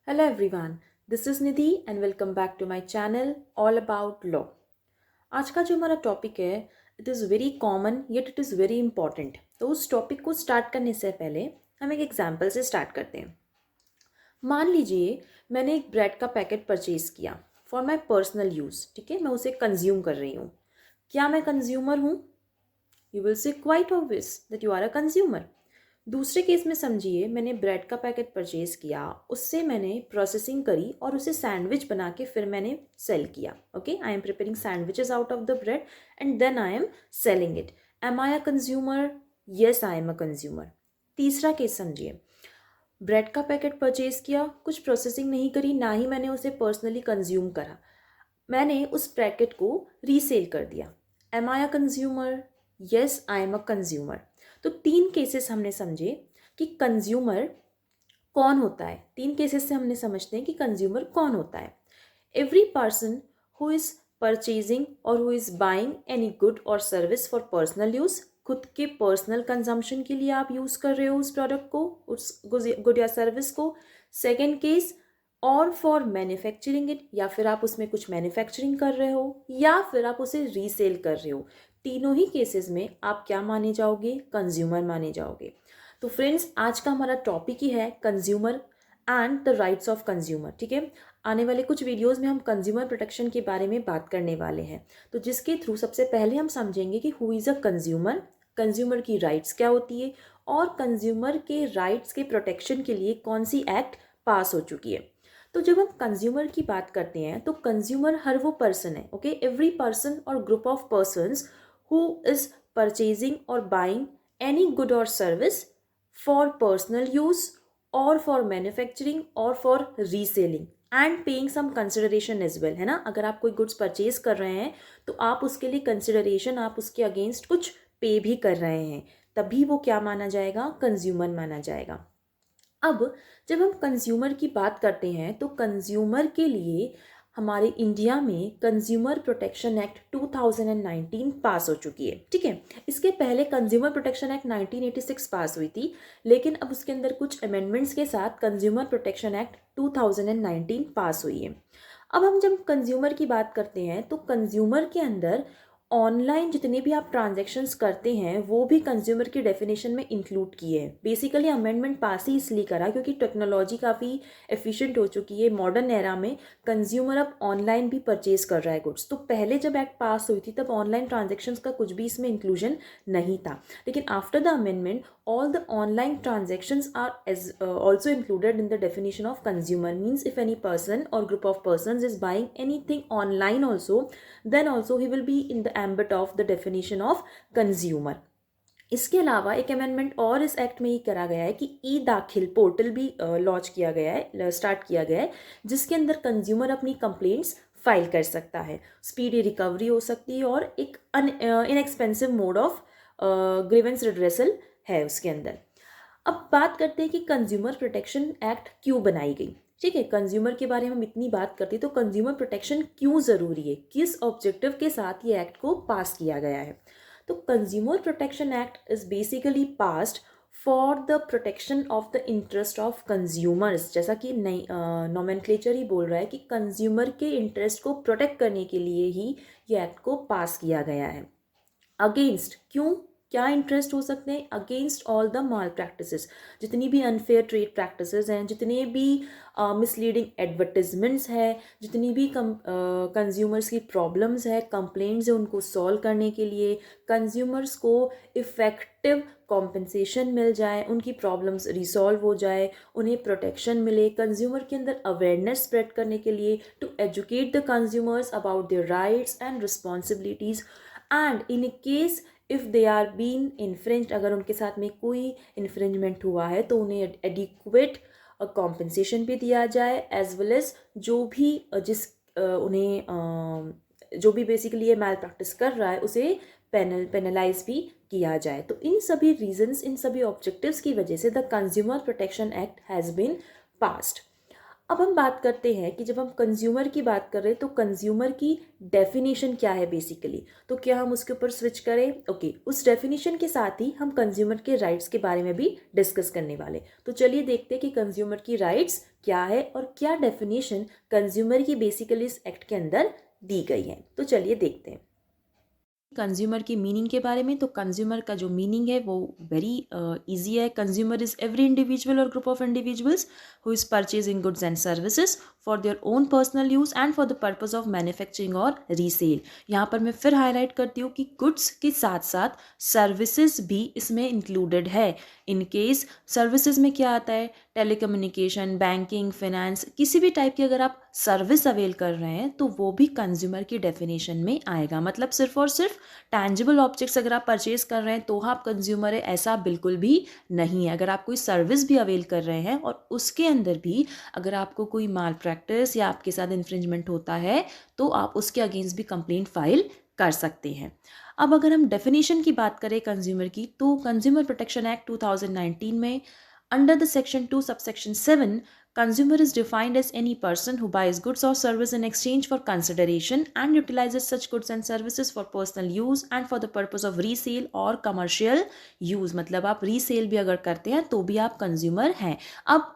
Hello everyone, this is Nidhi and welcome back to my channel all about law. आज का जो हमारा topic है it is very common yet it is very important. तो उस topic को start करने से पहले हम एक एग्जाम्पल से स्टार्ट करते हैं। मान लीजिए मैंने एक ब्रेड का पैकेट परचेज़ किया फॉर माई पर्सनल यूज़। ठीक है, मैं उसे कंज्यूम कर रही हूँ। क्या मैं कंज्यूमर हूँ? You will say quite obvious that you are a consumer. दूसरे केस में समझिए मैंने ब्रेड का पैकेट परचेज़ किया, उससे मैंने प्रोसेसिंग करी और उसे सैंडविच बना के फिर मैंने सेल किया। Okay, I am preparing sandwiches out of the bread and then I am selling it. Am I a consumer? Yes, I am a consumer. तीसरा केस समझिए, ब्रेड का पैकेट परचेज़ किया, कुछ प्रोसेसिंग नहीं करी, ना ही मैंने उसे पर्सनली कंज्यूम करा, मैंने उस पैकेट को रीसेल कर दिया। Am I a consumer? Yes, I am a consumer. तो तीन केसेस हमने समझे कि कंज्यूमर कौन होता है। तीन केसेस से हमने समझते हैं कि कंज्यूमर कौन होता है। Every person who is purchasing और who is buying any good और सर्विस फॉर पर्सनल यूज़, खुद के पर्सनल कंजम्पशन के लिए आप यूज़ कर रहे हो उस प्रोडक्ट को, उस गुड या सर्विस को। सेकेंड केस, और फॉर मैन्युफैक्चरिंग इट, या फिर आप उसमें कुछ मैन्युफैक्चरिंग कर रहे हो या फिर आप उसे रीसेल कर रहे हो। तीनों ही केसेस में आप क्या माने जाओगे? कंज्यूमर माने जाओगे। तो फ्रेंड्स, आज का हमारा टॉपिक ही है consumer and the rights of consumer. ठीक है, आने वाले कुछ वीडियोस में हम कंज्यूमर प्रोटेक्शन के बारे में बात करने वाले हैं। तो जिसके थ्रू सबसे पहले हम समझेंगे कि who is a consumer, consumer की राइट्स क्या होती है और कंज्यूमर के राइट्स के प्रोटेक्शन के लिए कौन सी एक्ट पास हो चुकी है। तो जब हम कंज्यूमर की बात करते हैं तो कंज्यूमर हर वो पर्सन है, ओके, एवरी पर्सन और group of persons who is purchasing और बाइंग एनी गुड और सर्विस फॉर पर्सनल यूज और फॉर मैन्युफैक्चरिंग और for reselling and paying some consideration as well, है ना। अगर आप कोई गुड्स परचेज कर रहे हैं तो आप उसके लिए कंसिडरेशन, आप उसके अगेंस्ट कुछ पे भी कर रहे हैं, तभी वो क्या माना जाएगा? कंज्यूमर माना जाएगा। अब जब हम कंज्यूमर की बात करते हैं तो कंज्यूमर के लिए हमारे इंडिया में कंज्यूमर प्रोटेक्शन एक्ट 2019 पास हो चुकी है। ठीक है, इसके पहले कंज्यूमर प्रोटेक्शन एक्ट 1986 पास हुई थी, लेकिन अब उसके अंदर कुछ अमेंडमेंट्स के साथ कंज्यूमर प्रोटेक्शन एक्ट 2019 पास हुई है। अब हम जब कंज्यूमर की बात करते हैं तो कंज्यूमर के अंदर ऑनलाइन जितने भी आप ट्रांजैक्शंस करते हैं वो भी कंज्यूमर की डेफिनेशन में इंक्लूड किए हैं। बेसिकली अमेंडमेंट पास ही इसलिए करा क्योंकि टेक्नोलॉजी काफ़ी एफिशिएंट हो चुकी है। मॉडर्न एरा में कंज्यूमर अब ऑनलाइन भी परचेज कर रहा है गुड्स। तो पहले जब एक्ट पास हुई थी तब ऑनलाइन ट्रांजेक्शन्स का कुछ भी इसमें इंक्लूजन नहीं था, लेकिन after the amendment all the online transactions are as also included in the definition of consumer. Means if any person or group of persons is buying anything online also, then also he will be in the ambit of the definition of consumer. इसके अलावा एक amendment और इस act में ये करा गया है कि ई दाखिल पोर्टल भी लॉन्च किया गया है, स्टार्ट किया गया है, जिसके अंदर कंज्यूमर अपनी कंप्लेंट्स फाइल कर सकता है, स्पीडी रिकवरी हो सकती है और एक inexpensive mode of grievance redressal है उसके अंदर। अब बात करते हैं कि कंज्यूमर प्रोटेक्शन एक्ट क्यों बनाई गई। ठीक है, कंज्यूमर के बारे में हम इतनी बात करते हैं तो कंज्यूमर प्रोटेक्शन क्यों ज़रूरी है, किस ऑब्जेक्टिव के साथ ये एक्ट को पास किया गया है। तो consumer protection act is basically passed for the protection of the interest of consumers. जैसा कि नई नॉमेनक्लेचर ही बोल रहा है कि कंज्यूमर के इंटरेस्ट को प्रोटेक्ट करने के लिए ही ये एक्ट को पास किया गया है। अगेंस्ट क्यों, क्या इंटरेस्ट हो सकते हैं? Against all the mall practices, जितनी भी अनफेयर ट्रेड प्रैक्टिसेस हैं, जितने भी मिसलीडिंग एडवर्टिजमेंट्स है, जितनी भी कंज्यूमर्स की प्रॉब्लम्स है, कंप्लेंट्स है, उनको सॉल्व करने के लिए कंज्यूमर्स को इफ़ेक्टिव कॉम्पनसेशन मिल जाए, उनकी प्रॉब्लम्स रिसॉल्व हो जाए, उन्हें प्रोटेक्शन मिले, कंज्यूमर के अंदर अवेयरनेस स्प्रेड करने के लिए, to educate the consumers about their rights and responsibilities. And in case if they are been infringed, अगर उनके साथ में कोई इन्फ्रिंजमेंट हुआ है तो उन्हें एडिक्वेट कॉम्पनसेशन भी दिया जाए, एज वेल एज जो भी जो भी बेसिकली ये मैल प्रैक्टिस कर रहा है उसे पेनलाइज भी किया जाए। तो इन सभी रीजंस, इन सभी ऑब्जेक्टिव्स की वजह से the consumer protection act has been passed. अब हम बात करते हैं कि जब हम कंज्यूमर की बात कर रहे हैं तो कंज्यूमर की डेफिनेशन क्या है बेसिकली। तो क्या हम उसके ऊपर स्विच करें? ओके, उस डेफिनेशन के साथ ही हम कंज्यूमर के राइट्स के बारे में भी डिस्कस करने वाले। तो चलिए देखते हैं कि कंज्यूमर की राइट्स क्या है और क्या डेफिनेशन कंज्यूमर की बेसिकली इस एक्ट के अंदर दी गई है। तो चलिए देखते हैं कंज्यूमर की मीनिंग के बारे में। तो कंज्यूमर का जो मीनिंग है वो वेरी इजी है। कंज्यूमर इज एवरी इंडिविजुअल और group of individuals who is purchasing goods and services for their own personal use and for the purpose of manufacturing और रीसेल। यहाँ पर मैं फिर हाईलाइट करती हूँ कि गुड्स के साथ साथ सर्विसेज भी इसमें इंक्लूडेड है। इन केस सर्विसेज में क्या आता है? टेलीकम्युनिकेशन, बैंकिंग, फाइनेंस, किसी भी टाइप की अगर आप सर्विस अवेल कर रहे हैं तो वो भी कंज्यूमर की डेफिनेशन में आएगा। मतलब सिर्फ और सिर्फ टैंजिबल ऑब्जेक्ट्स अगर आप परचेज कर रहे हैं तो आप कंज्यूमर है, ऐसा बिल्कुल भी नहीं है। अगर आप कोई सर्विस भी अवेल कर रहे हैं और उसके अंदर भी अगर आपको कोई माल प्रैक्टिस या आपके साथ इन्फ्रिंजमेंट होता है तो आप उसके अगेंस्ट भी कंप्लेंट फाइल कर सकते हैं। अब अगर हम डेफिनेशन की बात करें कंज्यूमर की, तो कंज्यूमर प्रोटेक्शन एक्ट 2019 में under the section 2 subsection 7 consumer is defined as any person who buys goods or service in exchange for consideration and utilizes such goods and services for personal use and for the purpose of resale or commercial use। मतलब आप resale भी अगर करते हैं तो भी आप consumer हैं। अब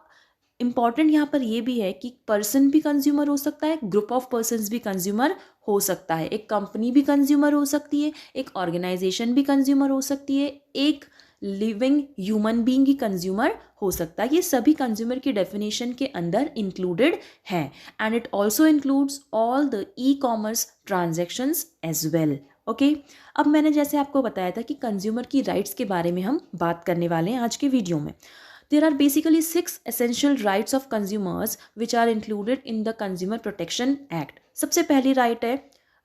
इम्पॉर्टेंट यहाँ पर ये भी है कि पर्सन भी कंज्यूमर हो सकता है, ग्रुप ऑफ पर्सन्स भी कंज्यूमर हो सकता है। एक कंपनी भी कंज्यूमर हो सकती है, एक ऑर्गेनाइजेशन भी कंज्यूमर हो सकती है, एक लिविंग ह्यूमन बीइंग ही कंज्यूमर हो सकता है। ये सभी कंज्यूमर की डेफिनेशन के अंदर इंक्लूडेड हैं and it also includes all the e commerce transactions as well. Okay, अब मैंने जैसे आपको बताया था कि कंज्यूमर की राइट्स के बारे में हम बात करने वाले हैं आज के वीडियो में। There are basically 6 essential rights of consumers which are included in the Consumer Protection Act. सबसे पहली राइट है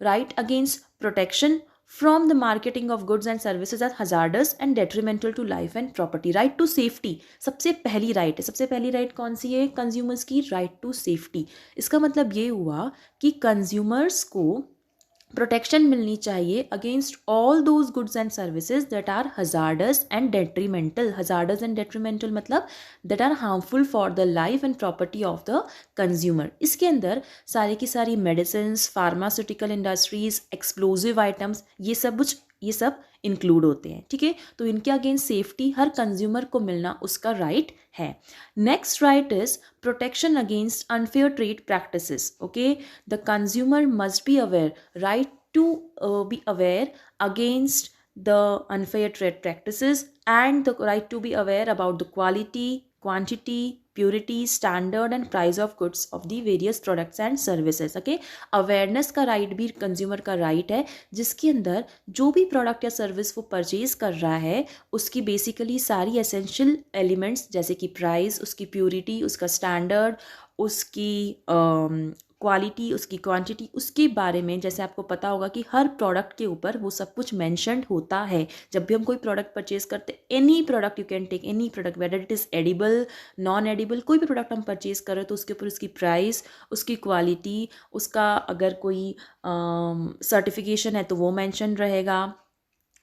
right against protection from the marketing of goods and services as hazardous and detrimental to life and property. Right to safety सबसे पहली right है। सबसे पहली right कौन सी है कंज्यूमर्स की? Right to safety. इसका मतलब ये हुआ कि कंज्यूमर्स को प्रोटेक्शन मिलनी चाहिए against all those goods and services that are hazardous and detrimental. Hazardous and detrimental मतलब that are harmful for the life and property of the consumer. इसके अंदर सारी की सारी medicine, pharmaceutical industries, explosive items, ये सब इंक्लूड होते हैं। ठीक है, तो इनके अगेंस्ट सेफ्टी हर कंज्यूमर को मिलना उसका राइट है। Next right is protection against unfair trade practices. Okay, the consumer must be aware, right to be aware against the unfair trade practices and the right to be aware about the quality, quantity, purity, standard and price of goods of the various products and services। okay, awareness का right भी consumer का right है, जिसके अंदर जो भी product या service वो परचेज कर रहा है उसकी बेसिकली सारी एसेंशियल एलिमेंट्स जैसे कि प्राइस, उसकी प्योरिटी, उसका स्टैंडर्ड, उसकी क्वालिटी, उसकी क्वांटिटी, उसके बारे में जैसे आपको पता होगा कि हर प्रोडक्ट के ऊपर वो सब कुछ मेंशन्ड होता है। जब भी हम कोई प्रोडक्ट परचेज करते, any product, you can take any product whether it is edible, non edible, कोई भी प्रोडक्ट हम परचेज कर रहे हो तो उसके ऊपर उसकी प्राइस, उसकी क्वालिटी, उसका अगर कोई सर्टिफिकेशन है तो वो मेंशन रहेगा,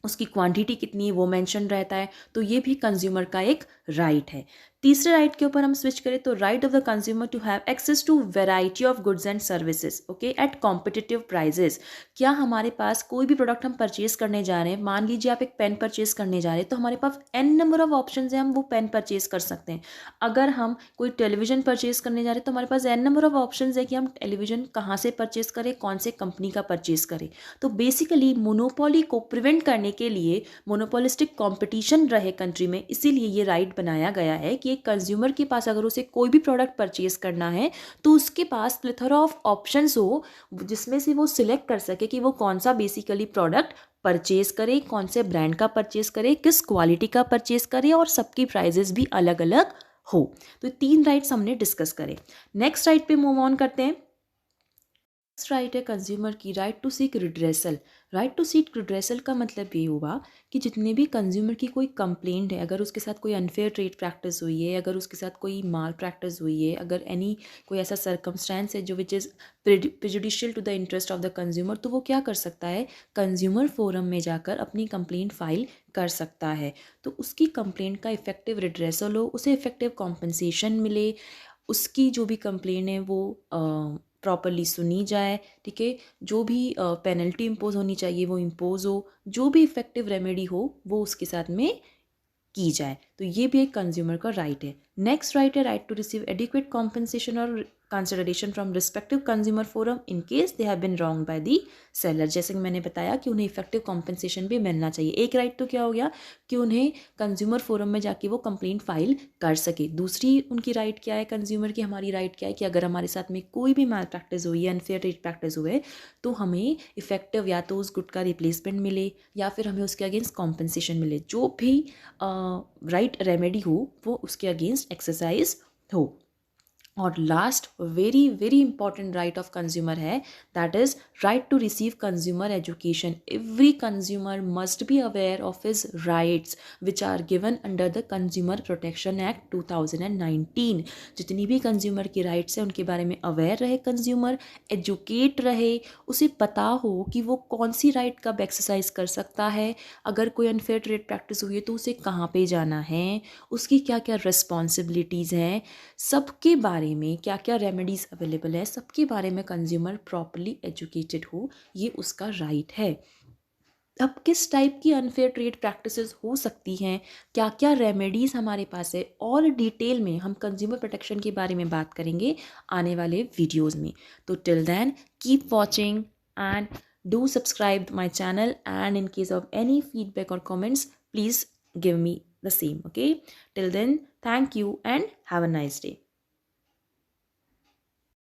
उसकी क्वांटिटी कितनी है वो मेंशन रहता है। तो ये भी कंज्यूमर का एक राइट है। तीसरे राइट के ऊपर हम स्विच करें तो right of the consumer to have access to variety of goods and services okay at competitive prices. क्या हमारे पास कोई भी प्रोडक्ट हम परचेज करने जा रहे हैं, मान लीजिए आप एक पेन परचेज करने जा रहे हैं तो हमारे पास n नंबर ऑफ ऑप्शन है, हम वो पेन परचेज कर सकते हैं। अगर हम कोई टेलीविजन परचेज करने जा रहे हैं तो हमारे पास n नंबर ऑफ ऑप्शन है कि हम टेलीविजन कहाँ से परचेज करें, कौन से कंपनी का परचेज करें। तो बेसिकली मोनोपोली को प्रिवेंट करने के लिए, मोनोपोलिस्टिक कॉम्पिटिशन रहे कंट्री में, इसीलिए ये राइट बनाया गया है कि एक कंज्यूमर के पास अगर उसे कोई भी प्रोडक्ट परचेज करना है तो उसके पास प्लेथोरा ऑफ ऑप्शंस हो जिसमें से वो सिलेक्ट कर सके कि वो कौन सा बेसिकली प्रोडक्ट परचेज करे, कौन से ब्रांड का परचेज करे, किस क्वालिटी का परचेज करे और सबकी प्राइजेस भी अलग अलग हो। तो 3 राइट्स हमने डिस्कस करे। नेक्स्ट राइट पे मूव ऑन करते हैं। नेक्स्ट राइट है कंज्यूमर की right to seek redressal. Right to seek redressal का मतलब ये हुआ कि जितने भी कंज्यूमर की कोई कंप्लेंट है, अगर उसके साथ कोई अनफेयर ट्रेड प्रैक्टिस हुई है, अगर उसके साथ कोई माल प्रैक्टिस हुई है, अगर कोई ऐसा सर्कमस्टेंस है जो which is prejudicial to the interest of the consumer, तो वो क्या कर सकता है, कंज्यूमर फोरम में जाकर अपनी कंप्लेंट फाइल कर सकता है। तो उसकी कंप्लेंट का इफेक्टिव रिड्रेसल हो, उसे इफेक्टिव कॉम्पनसेशन मिले, उसकी जो भी कंप्लेन है वो प्रॉपरली सुनी जाए, ठीक है। जो भी पेनल्टी इम्पोज होनी चाहिए वो इम्पोज हो, जो भी इफ़ेक्टिव रेमेडी हो वो उसके साथ में की जाए। तो ये भी एक कंज्यूमर का राइट है। नेक्स्ट राइट है right to receive adequate compensation और consideration from respective consumer forum in case they have been wrong by the seller. जैसे कि मैंने बताया कि उन्हें इफेक्टिव कॉम्पनसेशन भी मिलना चाहिए। एक राइट तो क्या हो गया कि उन्हें कंज्यूमर फोरम में जाके वो कंप्लेंट फाइल कर सके। दूसरी उनकी राइट क्या है, कंज्यूमर की हमारी राइट क्या है कि अगर हमारे साथ में कोई भी मैल प्रैक्टिस हुई है, अनफेयर ट्रेड प्रैक्टिस हुए, तो हमें इफेक्टिव या तो उस गुड का रिप्लेसमेंट मिले या फिर हमें उसके अगेंस्ट कॉम्पनसेशन मिले। जो भी राइट रेमेडी हो वो उसके अगेंस्ट एक्सरसाइज हो। और last very very important right of consumer है, that is right to receive consumer education. Every consumer must be aware of his rights which are given under the consumer protection act 2019। जितनी भी consumer की rights हैं उनके बारे में aware रहे consumer, educate रहे, उसे पता हो कि वो कौन सी राइट कब एक्सरसाइज कर सकता है, अगर कोई अनफेयर ट्रेड प्रैक्टिस हुई है तो उसे कहाँ पे जाना है, उसकी क्या क्या रिस्पॉन्सिबिलिटीज़ हैं, सबके बारे में क्या क्या रेमेडीज़ अवेलेबल है, सबके बारे में कंज्यूमर प्रॉपरली एजुकेटेड हो, ये उसका राइट है। अब किस टाइप की अनफेयर ट्रेड प्रैक्टिसेस हो सकती हैं, क्या क्या रेमेडीज़ हमारे पास है, और डिटेल में हम कंज्यूमर प्रोटेक्शन के बारे में बात करेंगे आने वाले वीडियोज़ में। तो till then keep watching and do subscribe my channel, and in case of any feedback और comments please give me the same. Okay, till then, thank you and have a nice day.